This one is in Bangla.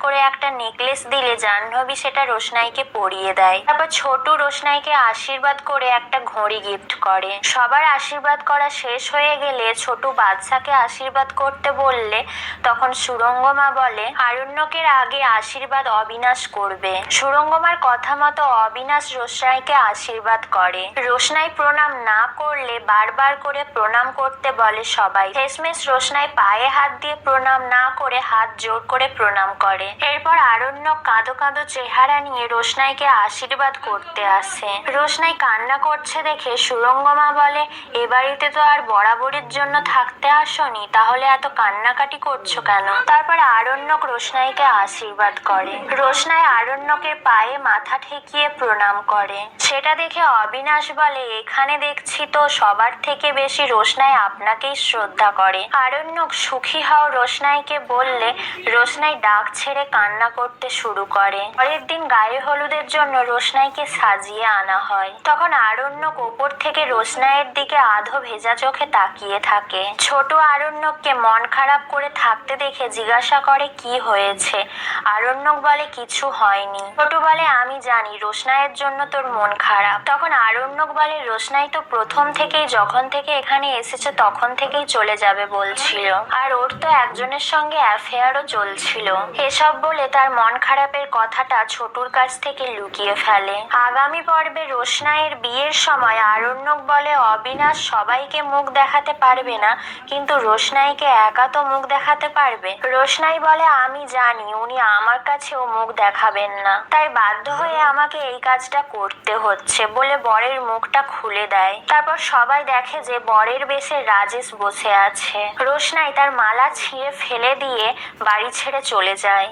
করে একটা নেকলেস দিলে জাহ্নবী সেটা রোশনাইকে পরিয়ে দেয়। তারপর ছোটু রোশনাইকে আশীর্বাদ করে একটা ঘড়ি গিফট করে। সবার আশীর্বাদ করা শেষ হয়ে গেলে ছোটু বাদশাকে আশীর্বাদ করতে বললে তখন সুরঙ্গমা বলে আরণ্যকের আগে আশীর্বাদ অবিনাশ করবে। সুরঙ্গমার কথা মতো অবিনাশ রোশনাইকে আশীর্বাদ করে। রোশনাই প্রণাম না করলে বারবার করে প্রণাম করতে বলে সবাই। শেষমেশ রোশনাই পায়ে হাত দিয়ে প্রণাম না করে হাত জোর করে প্রণাম করে। এরপর আরণ্যক কাঁদো কাঁদো চেহারা নিয়ে রোশনাইকে আশীর্বাদ করতে আসে। রোশনাই কান্না করছে দেখে সুরঙ্গমা বলে এ বাড়িতে তো আর বরাবরের জন্য থাকতে আসনি, তাহলে এত কান্নাকাটি করছো কেন? তারপর আরণ্যক রোশনাইকে আশীর্বাদ করে। রোশনাই আরণ্যকের পায়ে মাথা ঠেকিয়ে প্রণাম করে। সেটা দেখে অবিনাশ বলে এখানে দেখছি তো সবার থেকে বেশি রোশনাই আপনাকেই শ্রদ্ধা করে। আরণ্যক সুখী হও রোশনাইকে বললে রোশনাই ডাক ছেড়ে কান্না করতে শুরু করে। পরের দিন গায়ে হলুদের জন্য রোশনাইকে সাজিয়ে আনা হয়। তখন আরণ্যক ওপর থেকে রোশনাইয়ের দিকে আধো ভেজা চোখে তাকিয়ে থাকে। ছোট আরণ্যককে মন খারাপ করে থাকতে দেখে জিজ্ঞাসা করে কি হয়েছে? আরণ্যক বলে কিছু হয়নি। ছোট বলে আমি জানি রোশনাইয়ের জন্য তোর মন খারাপ। তখন আরণ্যক বলে রোশনাই তো প্রথম থেকেই যখন থেকে এখানে এসেছে তখন থেকেই চলে যাবে বলছিল, আর ওর তো একজনের সঙ্গে অ্যাফেয়ারও চলছিল। এসব বলে তার মন খারাপের কথাটা ছোটুর কাছ থেকে লুকিয়ে ফেলে। আগামী পর্বে রোশনাইয়ের বিয়ের সময় আরণ্যক বলে অবিনাশ সবাইকে মুখ দেখাতে পারবে না, কিন্তু রোশনাইকে একা তো মুখ দেখাতে পারবে। রোশনাই বলে আমি জানি উনি আমার কাছেও মুখ দেখাবেন না, তাই বাধ্য হয়ে আমাকে এই কাজটা করতে হচ্ছে বলে বরের মুখটা খুলে দেয়। তারপর সবাই দেখে যে বরের বেশে রাজেশ বসে আছে। রোশনাই তার মালা ছিঁড়ে ফেলে দিয়ে বাড়ি ছেড়ে চলে যায়।